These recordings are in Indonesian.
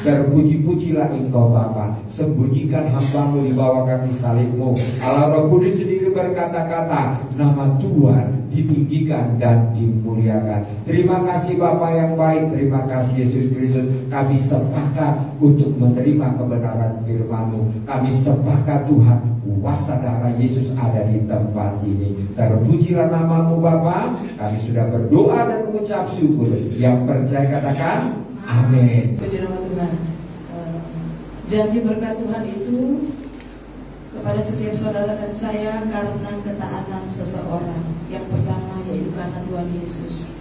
Terpuji-pujilah Engkau Bapa. Sembunyikan hamba-Mu di bawah kaki salib-Mu. Allah Roh Kudus sendiri berkata-kata, nama Tuhan ditinggikan dan dimuliakan. Terima kasih Bapa yang baik. Terima kasih Yesus Kristus. Kami sepakat untuk menerima kebenaran firman-Mu. Kami sepakat Tuhan, kuasa darah Yesus ada di tempat ini. Terpujilah nama-Mu Bapa. Kami sudah berdoa dan mengucap syukur. Yang percaya katakan amin. Puji nama Tuhan. Janji berkat Tuhan itu kepada setiap saudara dan saya karena ketaatan seseorang. Yang pertama yaitu karena Tuhan Yesus.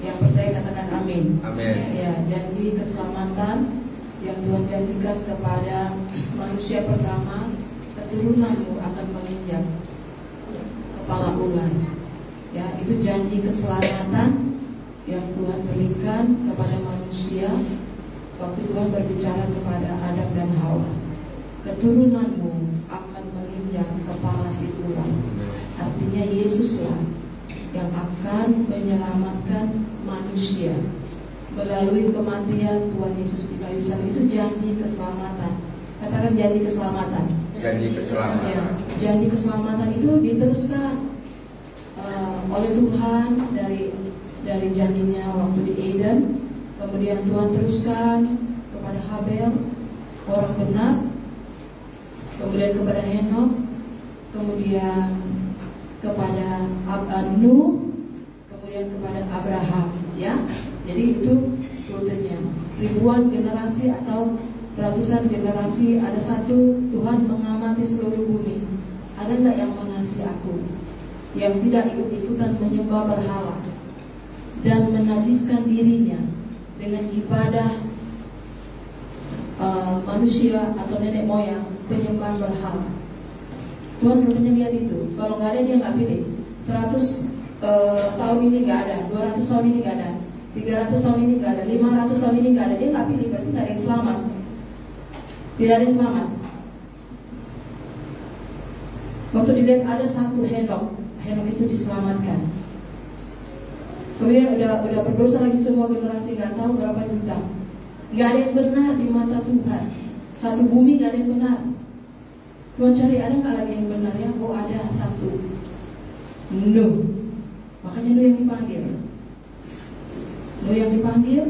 Yang percaya katakan amin. Amin. Ya, janji keselamatan yang Tuhan janjikan kepada manusia pertama, keturunanmu akan menginjak kepala ular. Ya, itu janji keselamatan yang Tuhan berikan kepada manusia waktu Tuhan berbicara kepada Adam dan Hawa. Keturunanmu akan menginjak kepala si ular. Artinya Yesuslah yang akan menyelamatkan manusia melalui kematian Tuhan Yesus di kayu salib. Itu janji keselamatan. Katakan janji keselamatan. Janji keselamatan. Ya, janji keselamatan itu diteruskan oleh Tuhan dari janjinya waktu di Eden. Kemudian Tuhan teruskan kepada Habel, orang benar. Kemudian kepada Henok, kemudian kepada Nuh, kemudian kepada Abraham, ya. Jadi itu rutenya. Ribuan generasi atau ratusan generasi, ada satu Tuhan mengamati seluruh bumi. Ada nggak yang mengasihi aku, yang tidak ikut-ikutan menyembah berhala dan menajiskan dirinya dengan ibadah manusia atau nenek moyang, penyembahan berhala. Tuhan rupanya lihat itu. Kalau nggak ada dia nggak pilih. 100 tahun ini nggak ada, 200 tahun ini nggak ada, 300 tahun ini nggak ada, 500 tahun ini nggak ada. Dia nggak pilih, berarti nggak ada yang selamat. Tidak ada yang selamat. Waktu dilihat ada satu Henok itu diselamatkan. Kemudian udah berdosa lagi semua generasi, nggak tahu berapa juta. Nggak ada yang benar di mata Tuhan. Satu bumi nggak ada yang benar. Tuhan cari ada nggak lagi yang benar ya? Oh ada satu. Nuh. Makanya Nuh yang dipanggil. Nuh yang dipanggil.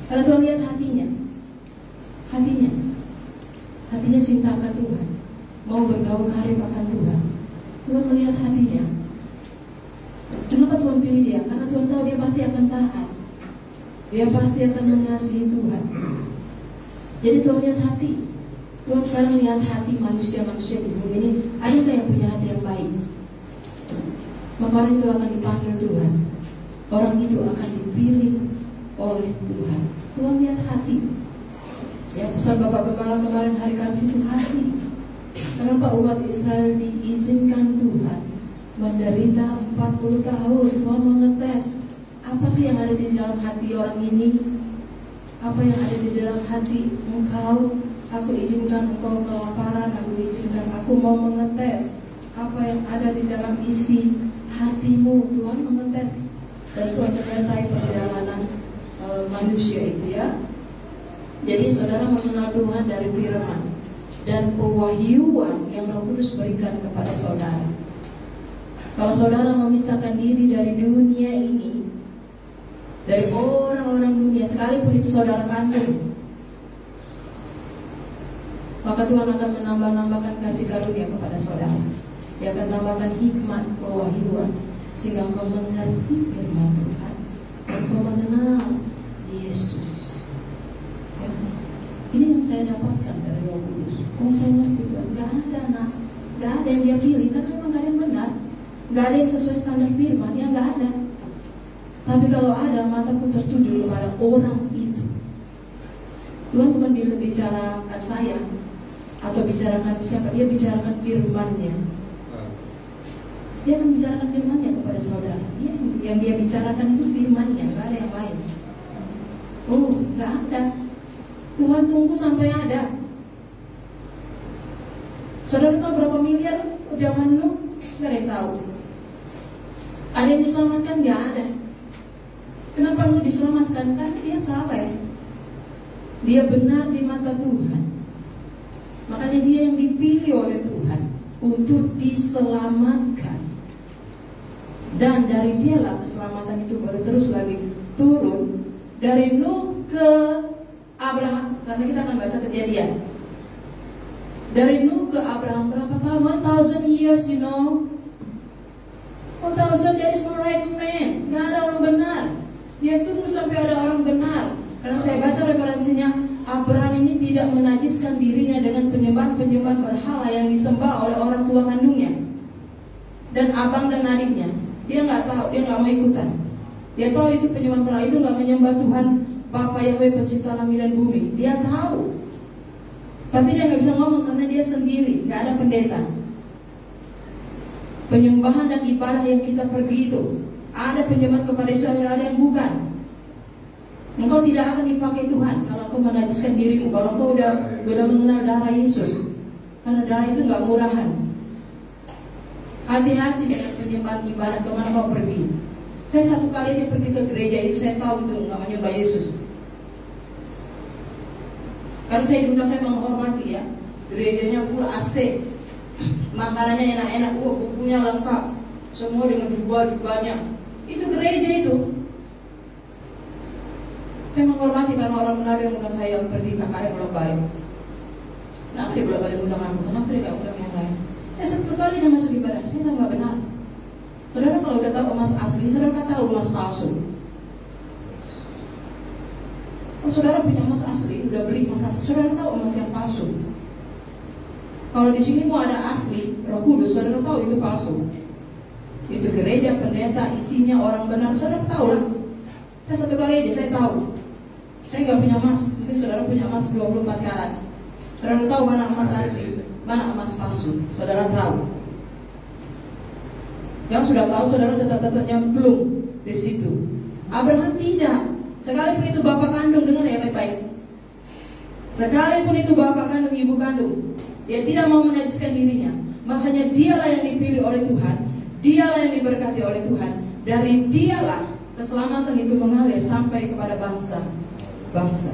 Karena Tuhan lihat hatinya. Hatinya cinta akan Tuhan. Mau bergaul karib akan Tuhan. Tuhan melihat hatinya. Kenapa Tuhan pilih dia? Karena Tuhan tahu dia pasti akan taat. Dia pasti akan mengasihi Tuhan. Jadi Tuhan lihat hati. Tuhan sekarang lihat hati manusia-manusia di bumi ini. Adakah yang punya hati yang baik? Maka itu akan dipanggil Tuhan. Orang itu akan dipilih oleh Tuhan. Tuhan lihat hati. Ya, pesan Bapak Gembala kemarin hari Kamis itu hati. Kenapa umat Israel diizinkan Tuhan menderita 40 tahun? Tuhan mengetes apa sih yang ada di dalam hati orang ini? Apa yang ada di dalam hati engkau? Aku izinkan engkau kelaparan, aku mau mengetes apa yang ada di dalam isi hatimu. Tuhan mengetes dan Tuhan menyertai perjalanan manusia itu ya. Jadi saudara mengenal Tuhan dari firman dan pewahyuan yang Roh Kudus berikan kepada saudara. Kalau saudara memisahkan diri dari dunia ini, dari orang-orang dunia, sekalipun itu saudara kandung, maka Tuhan akan menambah-nambahkan kasih karunia kepada saudara. Dia akan tambahkan hikmat, pewahyuan, sehingga engkau mengerti firman Tuhan, engkau mengenal Yesus. Ya. Ini yang saya dapatkan dari Roh Kudus. Oh, saya ngerti Tuhan. Gak ada yang dia pilih, kan memang gak ada yang benar. Gak ada yang sesuai standar firman, ya gak ada. Tapi kalau ada, mataku tertuju kepada orang itu. Tuhan bukan bicarakan saya atau bicarakan siapa, dia bicarakan firman-Nya. Dia akan bicarakan firman-Nya kepada saudara. Yang dia bicarakan itu firman-Nya, gak ada yang lain. Oh, gak ada. Tuhan tunggu sampai ada. Saudara tahu berapa miliar zaman Nuh? Gak ada yang tahu. Ada yang diselamatkan? Gak ada. Kenapa Nuh diselamatkan? Karena dia saleh. Dia benar di mata Tuhan. Makanya dia yang dipilih oleh Tuhan untuk diselamatkan. Dan dari dialah keselamatan itu boleh terus lagi turun dari Nuh ke Abraham. Karena kita akan baca Kejadian. Dari Nuh ke Abraham berapa tahun? 1000 years, you know. 1000, there is no right man. Gak ada orang benar. Dia tunggu sampai ada orang benar. Karena saya baca referensinya, Abraham ini tidak menajiskan dirinya dengan penyembah-penyembah berhala yang disembah oleh orang tua kandungnya dan abang dan adiknya. Dia nggak tahu, dia nggak mau ikutan. Dia tahu itu penyembah berhala, itu nggak menyembah Tuhan Bapa Yahweh pencipta langit dan bumi. Dia tahu, tapi dia nggak bisa ngomong karena dia sendiri, nggak ada pendeta. Penyembahan dan ibadah yang kita pergi itu, ada penyembahan kepada Yesus, ada yang bukan. Engkau tidak akan dipakai Tuhan kalau engkau menajiskan dirimu, kalau engkau udah mengenal darah Yesus. Karena darah itu nggak murahan. Hati-hati dengan penyembahan ibadah kemana kau pergi. Saya satu kali dia pergi ke gereja itu, saya tahu itu nggak menyembah Yesus. Karena saya diundang, saya menghormati ya. Gerejanya full AC, makanannya enak-enak, bukunya lengkap, semua dengan jubah-jubahnya. Itu gereja itu. Saya menghormati karena orang Manado yang undang saya pergi KKR bolak-balik. Kenapa dia bolak-balik undang aku? Kenapa dia nggak undang yang lain? Saya satu kali dia masuk ibadah, saya tahu nggak benar. Saudara kalau udah tahu emas asli, saudara nggak tahu emas palsu. Kalau saudara punya emas asli, udah beli emas asli, saudara tahu emas yang palsu. Kalau di sini mau ada asli, Roh Kudus, saudara tahu itu palsu. Itu gereja, pendeta, isinya orang benar, saudara tahu lah. Saya satu kali aja, saya tahu. Saya nggak punya emas, mungkin saudara punya emas 24 karat. Saudara tahu mana emas asli, mana emas palsu. Saudara tahu. Yang sudah tahu, saudara tetap nyemplung di situ. Abraham tidak. Sekalipun itu bapak kandung, dengar ya baik-baik. Sekalipun itu bapak kandung, ibu kandung, dia tidak mau menajiskan dirinya. Makanya dialah yang dipilih oleh Tuhan, dialah yang diberkati oleh Tuhan. Dari dialah keselamatan itu mengalir sampai kepada bangsa-bangsa.